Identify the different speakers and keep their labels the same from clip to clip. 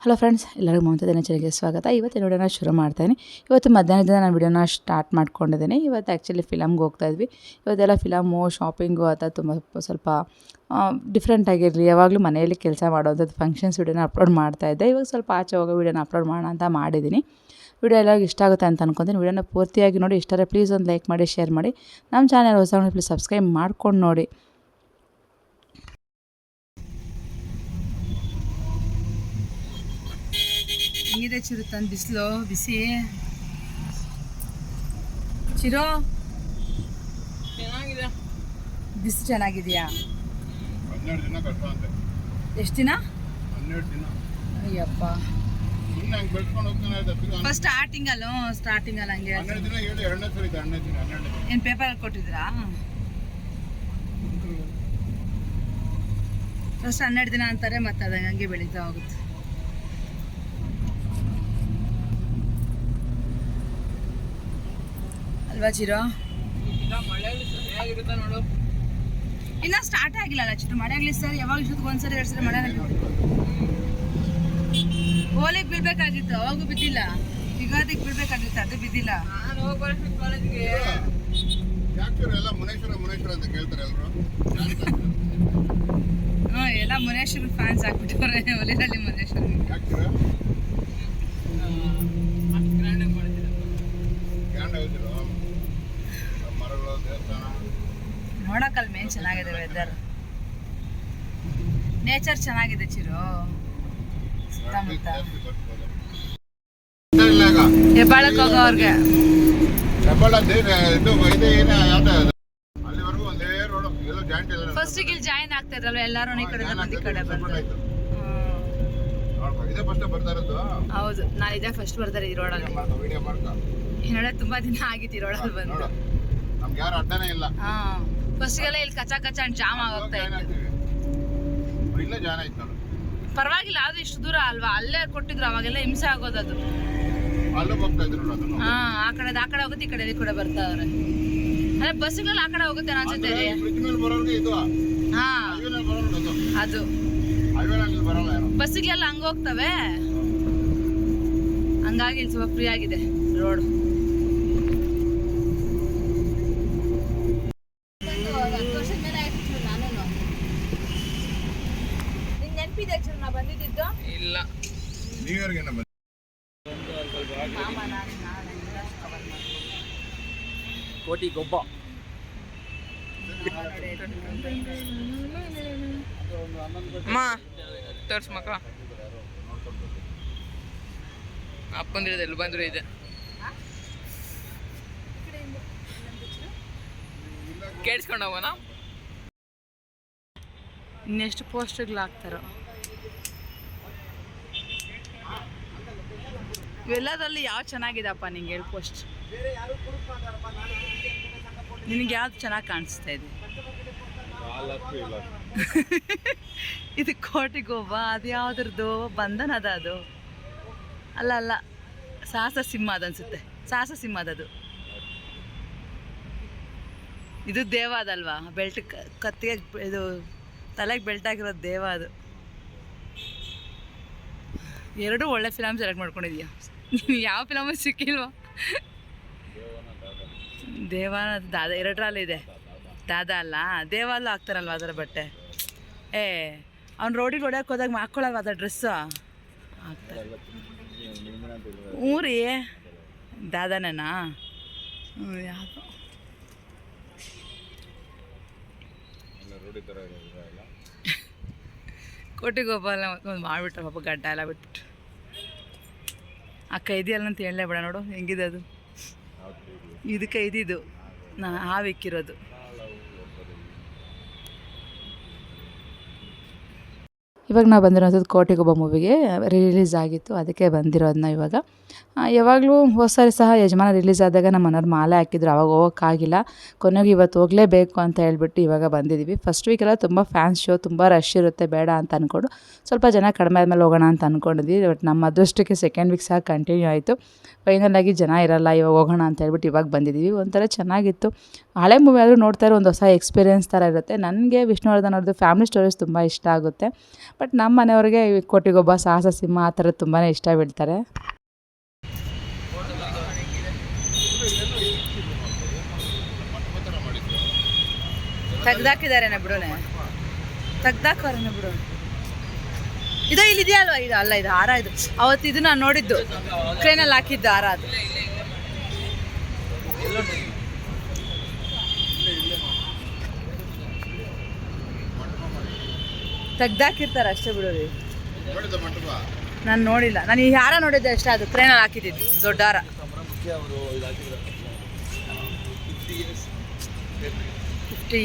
Speaker 1: Hello friends, ಎಲ್ಲರಿಗೂ ಮಮತಾ ದಿನಚರಿಗೆ ಸ್ವಾಗತ. ಇವತ್ತು ವಿಡಿಯೋನ ಶುರು ಮಾಡ್ತಾಯಿದ್ದೀನಿ. ಇವತ್ತು ಮಧ್ಯಾಹ್ನದಿಂದ ನಾನು ವಿಡಿಯೋನ ಸ್ಟಾರ್ಟ್ ಮಾಡ್ಕೊಂಡಿದ್ದೀನಿ. ಇವತ್ತು ಆ್ಯಕ್ಚುಲಿ ಫಿಲಮ್ಗೆ ಹೋಗ್ತಾಯಿದ್ವಿ. ಇವತ್ತೆಲ್ಲ ಫಿಲಮು, ಶಾಪಿಂಗು ಅಥವಾ ತುಂಬ ಸ್ವಲ್ಪ ಡಿಫ್ರೆಂಟ್ ಆಗಿರಲಿ. ಯಾವಾಗಲೂ ಮನೆಯಲ್ಲಿ ಕೆಲಸ ಮಾಡೋವಂಥದ್ದು ಫಂಕ್ಷನ್ಸ್ ವಿಡಿಯೋನ ಅಪ್ಲೋಡ್ ಮಾಡ್ತಾಯಿದ್ದೆ. ಇವಾಗ ಸ್ವಲ್ಪ ಆಚೆ ಹೋಗೋ ವಿಡಿಯೋನ ಅಪ್ಲೋಡ್ ಮಾಡೋಣ ಅಂತ ಮಾಡಿದ್ದೀನಿ. ವಿಡಿಯೋ ಎಲ್ಲರಿಗೂ ಇಷ್ಟ ಆಗುತ್ತೆ ಅಂತ ಅನ್ಕೊತೀನಿ. ವಿಡಿಯೋನ ಪೂರ್ತಿಯಾಗಿ ನೋಡಿ. ಇಷ್ಟ ಆದರೆ ಪ್ಲೀಸ್ ಒಂದು ಲೈಕ್ ಮಾಡಿ, ಶೇರ್ ಮಾಡಿ. ನಮ್ಮ ಚಾನಲ್ ಹೊಸ ಪ್ಲೀಸ್ ಸಬ್ಸ್ಕ್ರೈಬ್ ಮಾಡ್ಕೊಂಡು ನೋಡಿ. ಹೆಂಗಿದೆ ಚಿರು ತಂದು ಬಿಸಿಲು ಬಿಸಿ? ಚಿರೋ
Speaker 2: ಚೆನ್ನಾಗಿದೆ,
Speaker 1: ಬಿಸಿಲು ಚೆನ್ನಾಗಿದೆಯಾ?
Speaker 2: 12 ದಿನ ಕಷ್ಟ ಅಂತೆ.
Speaker 1: ಎಷ್ಟು ದಿನ?
Speaker 2: 12 ದಿನ.
Speaker 1: ಅಯ್ಯಪ್ಪ, ಫಸ್ಟ್ ಸ್ಟಾರ್ಟಿಂಗ್ ಅಲ್ಲ ಹಂಗೆ
Speaker 2: 12 ದಿನ ಹೇಳಿ 2ನೇ ಸರಿ 12 ದಿನ
Speaker 1: ಏನು ಪೇಪರಲ್ಲಿ ಕೊಟ್ಟಿದ್ರಾ? ಫಸ್ಟ್ 12 ದಿನ ಅಂತಾರೆ, ಮತ್ತೆ ಅದ ಹಂಗೆ ಬೆಳೀತಾ ಹೋಗುತ್ತೆ. ಅಲ್ವಾ ಚಿರೋ?
Speaker 2: ನೋಡು,
Speaker 1: ಇನ್ನ ಸ್ಟಾರ್ಟ್ ಆಗಿಲ್ಲ ಅಲ್ಲ ಚಿರು? ಮಳೆ ಆಗ್ಲಿ ಸರ್, ಯಾವಾಗ ಇಷ್ಟೊತ್ತಿಗೆ ಒಂದ್ಸರಿ 2 ಸರಿ ಮಳೆ ಹೋಲಿಗೆ ಬೀಳ್ಬೇಕಾಗಿತ್ತು, ಅವಾಗೂ ಬಿದ್ದಿಲ್ಲ. ಯುಗಾದಿಗೆ ಬೀಳ್ಬೇಕಾಗಿತ್ತು, ಅದು ಬಿದ್ದಿಲ್ಲ.
Speaker 2: ನಾನು ಹೋಗ್ಬಾರ್ದು ಕಾಲೇಜ್ಗೆ. ಎಲ್ಲ ಮುನೇಶ್ವರ ಅಂತ ಕೇಳ್ತಾರೆ ಎಲ್ಲರೂ.
Speaker 1: ಎಲ್ಲ ಮುನೇಶ್ವರ ಫ್ಯಾನ್ಸ್ ಆಗ್ಬಿಟ್ಟವ್ರೆ. ಒಲಿನಲ್ಲಿ ಮುನೇಶ್ವರ ನೋಡಕ್ಕಲ್ಲಿ ಮೇನ್ ಚೆನ್ನಾಗಿದೆ. ವೆದರ್, ನೇಚರ್ ಚೆನ್ನಾಗಿದೆ ಚಿರು. ಸುತ್ತಮುತ್ತ ಹೆಬ್ಬಾಳಕ್ಕೆ ಹೋಗೋರ್ಗೆ ಫಸ್ಟ್ ಇಲ್ಲಿ ಜಾಯಿನ್ ಆಗ್ತಾ ಇದ್ರಲ್ವ ಎಲ್ಲಾರು ಈ ಕಡೆ ಬಂದು ಈ ಕಡೆ ಬಂದು. ಹೌದು, ನಾನು ಇದೇ ಫಸ್ಟ್ ಬರ್ತಾರೆ ಈ ರೋಡಲ್ಲಿ. ನೋಡ ತುಂಬಾ ದಿನ ಆಗಿತ್ತು ಈ ರೋಡಲ್ಲಿ ಬಂದು. ಹಾ, ಫಸ್ಟ್ಗೆಲ್ಲ ಇಲ್ಲಿ ಕಚ್ಚಾ ಕಚ್ಚಾ ಜಾಮ್ ಆಗೋಗ್ತಾ ಇತ್ತು. ಪರವಾಗಿಲ್ಲ, ಅದು ಇಷ್ಟು ದೂರ ಅಲ್ವಾ? ಅಲ್ಲೇ ಕೊಟ್ಟಿದ್ರು, ಅವಾಗೆಲ್ಲ ಹಿಂಸೆ ಆಗೋದದು. ಹಾ, ಆ ಕಡೆ ಹೋಗುತ್ತೆ, ಈ ಕಡೆ ಬರ್ತಾವ್ರೆ. ಅದೇ ಬಸ್ಸುಗಳು ಆ ಕಡೆ ಹೋಗುತ್ತೆ ಅನ್ಸುತ್ತೆ. ಹಾ, ಅದು ಬಸ್ಸಿಗೆಲ್ಲ ಹಂಗ ಹೋಗ್ತವೆ. ಹಂಗಾಗಿ ಇಲ್ಲಿ ಸ್ವಲ್ಪ ಫ್ರೀ ಆಗಿದೆ ರೋಡ್. ಬಂದಿದ್ದು
Speaker 2: ಇಲ್ಲ, ಕೋಟಿ ಗೊಬ್ಬ ಅಮ್ಮ ತೋರ್ಸ್ ಮಕ್ಕ ಅಪ್ಪಂದಿರೋದು ಎಲ್ಲಿ ಬಂದ್ರು ಇದೆ. ಕೇಳಿಸ್ಕೊಂಡು ಹೋಗೋಣ.
Speaker 1: ಇನ್ನೆಷ್ಟು ಪೋಸ್ಟರ್ಗಳು ಹಾಕ್ತಾರೋ. ಇವೆಲ್ಲದಲ್ಲಿ ಯಾವ ಚೆನ್ನಾಗಿದೆಪ್ಪ ನಿಂಗೆ ಹೇಳಿ ಪೋಸ್ಟ್? ನಿನಗೆ ಯಾವ್ದು ಚೆನ್ನಾಗಿ ಕಾಣಿಸ್ತಾ ಇದೆ? ಇದು ಕೋಟಿಗೊಬ್ಬ, ಅದು ಯಾವ್ದ್ರದ್ದು? ಬಂಧನ ಅದ ಅದು? ಅಲ್ಲ, ಸಾಹಸ ಸಿಂಹ ಅದನ್ಸುತ್ತೆ. ಸಾಹಸ ಸಿಂಹ ಅದದು. ಇದು ದೇವ ಅದಲ್ವಾ? ಬೆಲ್ಟ್ ಕತ್ತಿಗೆ ಇದು ತಲೆಗೆ ಬೆಲ್ಟ್ ಆಗಿರೋದು ದೇವ ಅದು. ಎರಡೂ ಒಳ್ಳೆ ಫಿಲಮ್ ಸೆಲೆಕ್ಟ್ ಮಾಡ್ಕೊಂಡಿದ್ಯಾ? ಯಾವ ಫಿಲಮು ಸಿಕ್ಕಿಲ್ವಾ? ದೇವಾನ ದಾದ ಎರಡರಲ್ಲಿದೆ. ದಾದ ಅಲ್ಲ, ದೇವಲ್ಲೂ ಹಾಕ್ತಾರಲ್ವ ಅದರ ಬಟ್ಟೆ. ಅವ್ನು ರೋಡಿಗೆ ಹೊಡ್ಯಕ್ಕೆ ಹೋದಾಗ ಹಾಕ್ಕೊಳ್ಳಲ್ವ ಅದ ಡ್ರೆಸ್ಸು? ಹಾಕ್ತಾರೆ. ರೀ ದಾದಾನೇನಾ? ಯಾವುದು ಕೋಟಿಗೊಬ್ಬ ಎಲ್ಲ ಒಂದು ಮಾಡಿಬಿಟ್ರೆ ಪಾಪ, ಗಡ್ಡ ಎಲ್ಲ ಬಿಟ್ಬಿಟ್ಟು. ಆ ಕೈದಿಯಲ್ಲ ಅಂತ ಹೇಳಲೇ ಬೇಡ. ನೋಡು ಹೆಂಗಿದೆ ಅದು. ಇದು ಕೈದಿದು ಹಾವಿಕ್ಕಿರೋದು. ಇವಾಗ ನಾವು ಬಂದಿರೋಂಥದ್ದು ಕೋಟಿಗೊಬ್ಬ ಮೂವಿಗೆ ರಿಲೀಸ್ ಆಗಿತ್ತು, ಅದಕ್ಕೆ ಬಂದಿರೋದನ್ನ ಇವಾಗ. ಯಾವಾಗಲೂ ಹೋದ ಸಾರಿ ಸಹ ಯಜಮಾನ ರಿಲೀಸ್ ಆದಾಗ ನಮ್ಮ ಮನೆಯವ್ರು ಮಾಲೆ ಹಾಕಿದ್ರು, ಆವಾಗ ಹೋಗೋಕ್ಕಾಗಿಲ್ಲ. ಕೊನೆಗೆ ಇವತ್ತು ಹೋಗಲೇಬೇಕು ಅಂತ ಹೇಳ್ಬಿಟ್ಟು ಇವಾಗ ಬಂದಿದ್ದೀವಿ. ಫಸ್ಟ್ ವೀಕೆಲ್ಲ ತುಂಬ ಫ್ಯಾನ್ಸ್ ಶೋ, ತುಂಬ ರಶ್ ಇರುತ್ತೆ, ಬೇಡ ಅಂತ ಅಂದ್ಕೊಂಡು ಸ್ವಲ್ಪ ಜನ ಕಡಿಮೆ ಆದಮೇಲೆ ಹೋಗೋಣ ಅಂತ ಅಂದ್ಕೊಂಡಿದ್ವಿ. ಬಟ್ ನಮ್ಮ ಅದೃಷ್ಟಕ್ಕೆ ಸೆಕೆಂಡ್ ವೀಕ್ ಸಹ ಕಂಟಿನ್ಯೂ ಆಯಿತು. ಫೈನಲಾಗಿ ಜನ ಇರಲ್ಲ, ಇವಾಗ ಹೋಗೋಣ ಅಂತ ಹೇಳ್ಬಿಟ್ಟು ಇವಾಗ ಬಂದಿದ್ದೀವಿ. ಒಂಥರ ಚೆನ್ನಾಗಿತ್ತು. ಹಳೆ ಮೂವಿ ಆದರೂ ನೋಡ್ತಾ ಇರೋ ಒಂದು ಹೊಸ ಎಕ್ಸ್ಪೀರಿಯೆನ್ಸ್ ಥರ ಇರುತ್ತೆ. ನನಗೆ ವಿಷ್ಣುವರ್ಧನ್ ಅವ್ರದ್ದು ಫ್ಯಾಮಿಲಿ ಸ್ಟೋರೀಸ್ ತುಂಬ ಇಷ್ಟ ಆಗುತ್ತೆ. ಬಟ್ ನಮ್ಮ ಮನೆಯವ್ರಿಗೆ ಕೋಟಿಗೊಬ್ಬ, ಸಾಹಸ ಸಿಂಹ ಆ ಥರದ್ದು ತುಂಬಾ ಇಷ್ಟ ಬೀಳ್ತಾರೆ. ತೆಗ್ದಾಕಿದಾರೇನ ಬಿಡೋನೆ, ತೆಗ್ದಾಕೋರೇನ ಬಿಡೋಣ. ಇದು ಇಲ್ಲಿದೆಯಾ ಅಲ್ವಾ? ಇದು ಅಲ್ಲ, ಇದು ಹಾರ. ಇದು ಅವತ್ತು ಇದು ನಾನು ನೋಡಿದ್ದು ಟ್ರೈನಲ್ಲಿ ಹಾಕಿದ್ದು ಹಾರ. ಅದು ತೆಗ್ದಾಕಿರ್ತಾರೆ ಅಷ್ಟೇ ಬಿಡೋದು. ನಾನು ನೋಡಿಲ್ಲ, ನಾನು ಈ ಹಾರ ನೋಡಿದ್ದೆ ಅಷ್ಟೇ. ಅದು ಟ್ರೈನಲ್ಲಿ ಹಾಕಿದ್ದು ದೊಡ್ಡ ಹಾರ.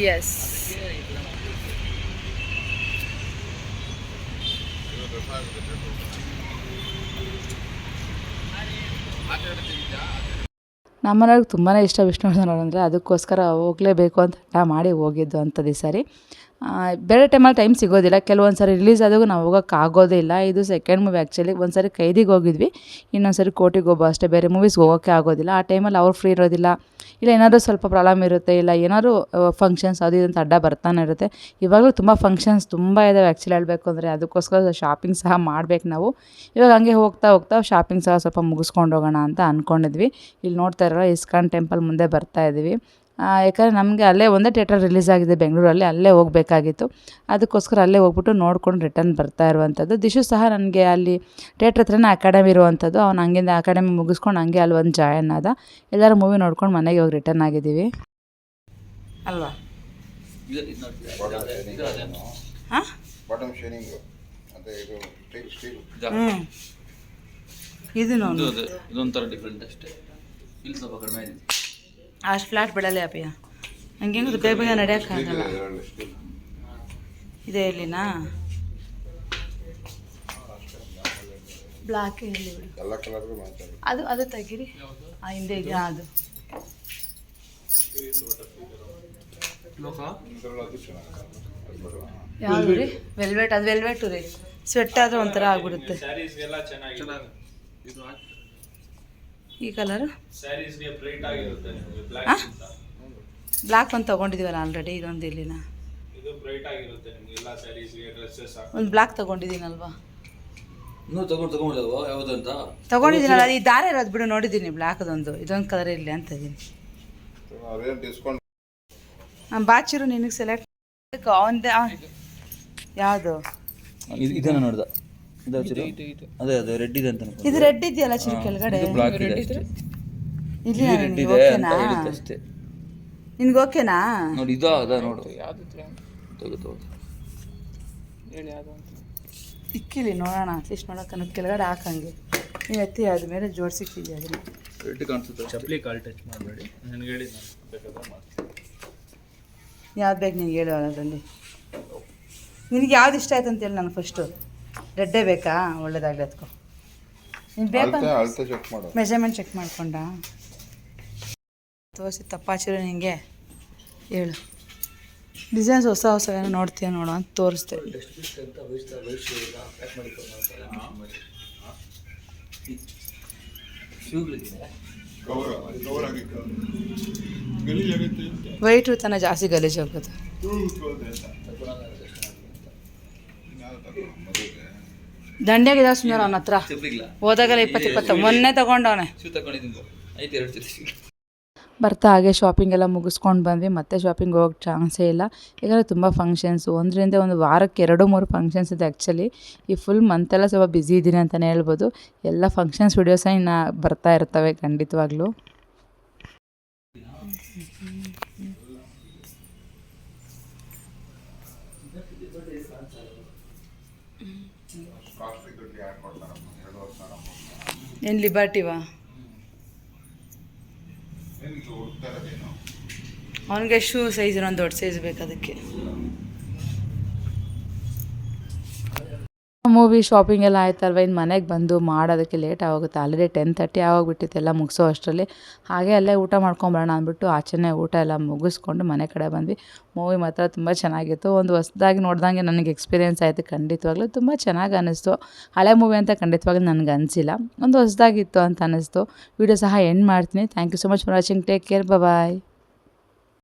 Speaker 1: Yes. ನಮ್ಮನೆಯವ್ರಿಗೆ ತುಂಬಾ ಇಷ್ಟ ವಿಷ್ಣುವರ್ಧನ್ ಅವ್ರು ಅಂದರೆ, ಅದಕ್ಕೋಸ್ಕರ ಹೋಗಲೇಬೇಕು ಅಂತ ಹಠ ಮಾಡಿ ಹೋಗಿದ್ದು ಅಂಥದ್ದು ಈ ಸಾರಿ. ಬೇರೆ ಟೈಮಲ್ಲಿ ಟೈಮ್ ಸಿಗೋದಿಲ್ಲ. ಕೆಲವೊಂದು ಸಾರಿ ರಿಲೀಸ್ ಆದಾಗೂ ನಾವು ಹೋಗೋಕ್ಕಾಗೋದೇ ಇಲ್ಲ. ಇದು ಸೆಕೆಂಡ್ ಮೂವಿ ಆ್ಯಕ್ಚುಲಿ. ಒಂದು ಸಾರಿ ಕೈದಿಗೆ ಹೋಗಿದ್ವಿ, ಇನ್ನೊಂದು ಸಾರಿ ಕೋಟಿಗೊಬ್ಬ ಅಷ್ಟೇ. ಬೇರೆ ಮೂವೀಸ್ಗೆ ಹೋಗೋಕ್ಕೆ ಆಗೋದಿಲ್ಲ. ಆ ಟೈಮಲ್ಲಿ ಅವ್ರು ಫ್ರೀ ಇರೋದಿಲ್ಲ, ಇಲ್ಲ ಏನಾದರೂ ಸ್ವಲ್ಪ ಪ್ರಾಬ್ಲಮ್ ಇರುತ್ತೆ, ಇಲ್ಲ ಏನಾದರೂ ಫಂಕ್ಷನ್ಸ್ ಅದು ಇದು ಅಂತ ಅಡ್ಡ ಬರ್ತಾನೆ ಇರುತ್ತೆ. ಇವಾಗಲೂ ತುಂಬ ಫಂಕ್ಷನ್ಸ್ ತುಂಬ ಇದ್ದಾವೆ ಆ್ಯಕ್ಚುಲಿ ಹೇಳಬೇಕು ಅಂದರೆ. ಅದಕ್ಕೋಸ್ಕರ ಶಾಪಿಂಗ್ ಸಹ ಮಾಡಬೇಕು ನಾವು. ಇವಾಗ ಹಂಗೆ ಹೋಗ್ತಾ ಶಾಪಿಂಗ್ ಸಹ ಸ್ವಲ್ಪ ಮುಗಿಸ್ಕೊಂಡು ಹೋಗೋಣ ಅಂತ ಅಂದ್ಕೊಂಡಿದ್ವಿ. ಇಲ್ಲಿ ನೋಡ್ತಾ ಇರೋಲ್ಲ, ಇಸ್ಕಾನ್ ಟೆಂಪಲ್ ಮುಂದೆ ಬರ್ತಾ ಇದ್ದೀವಿ. ಯಾಕಂದರೆ ನಮಗೆ ಅಲ್ಲೇ ಒಂದೇ ಥಿಯೇಟರ್ ರಿಲೀಸ್ ಆಗಿದೆ ಬೆಂಗಳೂರಲ್ಲಿ, ಅಲ್ಲೇ ಹೋಗಬೇಕಾಗಿತ್ತು. ಅದಕ್ಕೋಸ್ಕರ ಅಲ್ಲೇ ಹೋಗ್ಬಿಟ್ಟು ನೋಡ್ಕೊಂಡು ರಿಟರ್ನ್ ಬರ್ತಾ ಇರುವಂಥದ್ದು. ದಿಶು ಸಹ ನನಗೆ ಅಲ್ಲಿ ಥಿಯೇಟ್ರ್ ಹತ್ರನೇ ಅಕಾಡೆಮಿ ಇರುವಂಥದ್ದು. ಅವ್ನು ಹಂಗಿಂದ ಅಕಾಡೆಮಿ ಮುಗಿಸ್ಕೊಂಡು ಹಂಗೆ ಅಲ್ಲಿ ಒಂದು ಜಾಯಿನ್ ಆದ. ಎಲ್ಲರೂ ಮೂವಿ ನೋಡ್ಕೊಂಡು ಮನೆಗೆ ಹೋಗಿ ರಿಟರ್ನ್ ಆಗಿದ್ದೀವಿ ಅಲ್ವಾ? ಹಾಂ, ಇದು ನೋಡಿ,
Speaker 3: ಇದೊಂಥರ ಡಿಫ್ರೆಂಟ್ ಅಷ್ಟೇ. ಇಲ್ಲಿ ಸ್ವಲ್ಪ ಕಡಿಮೆ ಇದೆ.
Speaker 1: ಅಷ್ಟು ಫ್ಲಾಟ್ ಬಿಡಲ್ಲ ಅಪ್ಪಯ್ಯ, ಹಂಗೇನು ಬೇಗ ನಡೆಯೋಕ್ಕಾಗಲ್ಲ. ಇದೇ ಇಲ್ಲಿನಾ ಬ್ಲಾಕ್ ಇಲ್ಲಿ ಅದು ಅದು ತೆಗೀರಿ. ಹಿಂದೆ ಇದೆಯಾ ಅದು? ಯಾವುದು ರೀ? ವೆಲ್ವೆಟ್. ಅದು ವೆಲ್ವೆಟು ರೀ. ಸ್ವೆಟ್ ಆದರೆ ಒಂಥರ ಆಗ್ಬಿಡುತ್ತೆ. ಈ ಕಲರು ಬ್ಲ್ಯಾಕ್ ಒಂದು ತೊಗೊಂಡಿದ್ದೀವಲ್ಲ ಆಲ್ರೆಡಿ. ಇದೊಂದು ಇಲ್ಲಿನ ಒಂದು ಬ್ಲ್ಯಾಕ್ ತೊಗೊಂಡಿದ್ದೀನಲ್ವಾ? ತೊಗೊಂಡಿದ್ದೀನಲ್ಲ, ಈ ದಾರ ಇರೋದು ಬಿಡು, ನೋಡಿದ್ದೀನಿ ಬ್ಲ್ಯಾಕ್ದೊಂದು. ಇದೊಂದು ಕಲರ್ ಇರಲಿ ಅಂತ ಇದ್ದೀನಿ. ಬಾಚಿರು ನಿನಗೆ ಸೆಲೆಕ್ಟ್ ಅವಂದೆ. ಯಾವುದು
Speaker 3: ಇದನ್ನ ನೋಡ್ದ? ಅದೇ ಅದೇ ರೆಡ್ ಇದೆ ಅಂತ.
Speaker 1: ಇದು ರೆಡ್ ಇದೆಯಲ್ಲ ಚಿನ್ನ ಕೆಳಗಡೆ. ಇಲ್ಲಿ
Speaker 3: ಅಷ್ಟೇ.
Speaker 1: ನಿನ್ಗೆ ಓಕೆನಾ?
Speaker 3: ನೋಡಿ ಇದು ಅದ ನೋಡು.
Speaker 1: ಇಕ್ಕಿಲಿ ನೋಡೋಣ, ಅಟ್ಲೀಸ್ಟ್ ನೋಡೋಕೆ ಕೆಳಗಡೆ ಹಾಕಂಗೆ. ನೀವು ಎತ್ತಿ ಅದ ಮೇಲೆ ಜೋಡಿಸಿಕ್ಕಿದ್ಯಾ ಅದನ್ನು.
Speaker 3: ರೆಡ್ ಕಾಣಿಸುತ್ತೆ.
Speaker 4: ಚಪ್ಪಲಿ ಕಾಲು ಟಚ್ ಮಾಡಬೇಡಿ. ನನಗೆ ಹೇಳಿ, ನಾನು ಬೇಕಾದ್ರೆ ಮಾಡ್ತೀನಿ.
Speaker 1: ಯಾವ್ದು ಬೇಕು ನಿನಗೆ ಹೇಳು ಅದರಲ್ಲಿ. ನಿನಗೆ ಯಾವ್ದು ಇಷ್ಟ ಆಯ್ತು ಅಂತೇಳಿ ನಾನು ಫಸ್ಟು. ರೆಡ್ಡೇ ಬೇಕಾ? ಒಳ್ಳೇದಾಗಲಿ ಅದಕ್ಕೂ. ನೀನು ಬೇಕು ಮೆಜರ್ಮೆಂಟ್ ಚೆಕ್ ಮಾಡ್ಕೊಂಡ ತೋರಿಸಿ ತಪ್ಪಾಚಿರೋ ನಿನಗೆ ಹೇಳು. ಡಿಸೈನ್ಸ್ ಹೊಸ ಹೊಸ ಏನೋ ನೋಡ್ತೀಯ ನೋಡು ಅಂತ ತೋರಿಸ್ದೆ. ವೈಟ್ ತನ ಜಾಸ್ತಿ ಗಲೀಜು ಹೋಗುತ್ತೆ. ದಂಡೆಗೆ ಜಾಸ್ತಿ ಸುಂದರ ಅವನ ಹತ್ರ. ಹೋದಾಗಲ್ಲ 20 ಮೊನ್ನೆ ತಗೊಂಡವನೆ. ಬರ್ತಾ ಹಾಗೆ ಶಾಪಿಂಗ್ ಎಲ್ಲ ಮುಗಿಸ್ಕೊಂಡು ಬಂದ್ವಿ. ಮತ್ತೆ ಶಾಪಿಂಗ್ ಹೋಗೋಕ್ಕೆ ಚಾನ್ಸೇ ಇಲ್ಲ, ಯಾಕಂದರೆ ತುಂಬ ಫಂಕ್ಷನ್ಸು. ಒಂದರಿಂದ ಒಂದು ವಾರಕ್ಕೆ 2-3 ಫಂಕ್ಷನ್ಸ್ ಇದೆ ಆ್ಯಕ್ಚುಲಿ. ಈ ಫುಲ್ ಮಂತೆಲ್ಲ ಸ್ವಲ್ಪ ಬ್ಯುಸಿ ಇದ್ದೀನಿ ಅಂತಲೇ ಹೇಳ್ಬೋದು. ಎಲ್ಲ ಫಂಕ್ಷನ್ಸ್ ವೀಡಿಯೋಸ ಇನ್ನು ಬರ್ತಾ ಇರ್ತವೆ ಖಂಡಿತವಾಗ್ಲೂ. ಏನು ಲಿಬರ್ಟಿವಾ? ಅವನಿಗೆ ಶೂ ಸೈಜ್ ಇನ್ನೊಂದು ದೊಡ್ಡ ಸೈಜ್ ಬೇಕು ಅದಕ್ಕೆ. ಮೂವಿ ಶಾಪಿಂಗ್ ಎಲ್ಲ ಆಯ್ತಲ್ವ, ಇನ್ನು ಮನೆಗೆ ಬಂದು ಮಾಡೋದಕ್ಕೆ ಲೇಟ್ ಆಗೋಗುತ್ತೆ. ಆಲ್ರೆಡಿ 10:30 ಆಗೋಗ್ಬಿಟ್ಟಿತ್ತು ಎಲ್ಲ ಮುಗಿಸೋ ಅಷ್ಟರಲ್ಲಿ. ಹಾಗೆ ಅಲ್ಲೇ ಊಟ ಮಾಡ್ಕೊಂಬರೋಣ ಅಂದ್ಬಿಟ್ಟು ಆಚೆನೇ ಊಟ ಎಲ್ಲ ಮುಗಿಸ್ಕೊಂಡು ಮನೆ ಕಡೆ ಬಂದ್ವಿ. ಮೂವಿ ಮಾತ್ರ ತುಂಬ ಚೆನ್ನಾಗಿತ್ತು. ಒಂದು ಹೊಸದಾಗಿ ನೋಡ್ದಂಗೆ ನನಗೆ ಎಕ್ಸ್ಪೀರಿಯೆನ್ಸ್ ಆಯಿತು. ಖಂಡಿತವಾಗ್ಲೂ ತುಂಬ ಚೆನ್ನಾಗಿ ಅನ್ನಿಸ್ತು. ಹಳೆ ಮೂವಿ ಅಂತ ಖಂಡಿತವಾಗ್ಲೂ ನನಗೆ ಅನಿಸಿಲ್ಲ, ಒಂದು ಹೊಸದಾಗಿತ್ತು ಅಂತ ಅನ್ನಿಸ್ತು. ವಿಡಿಯೋ ಸಹ ಎಂಡ್ ಮಾಡ್ತೀನಿ. Thank you so much for watching. Take care, bye.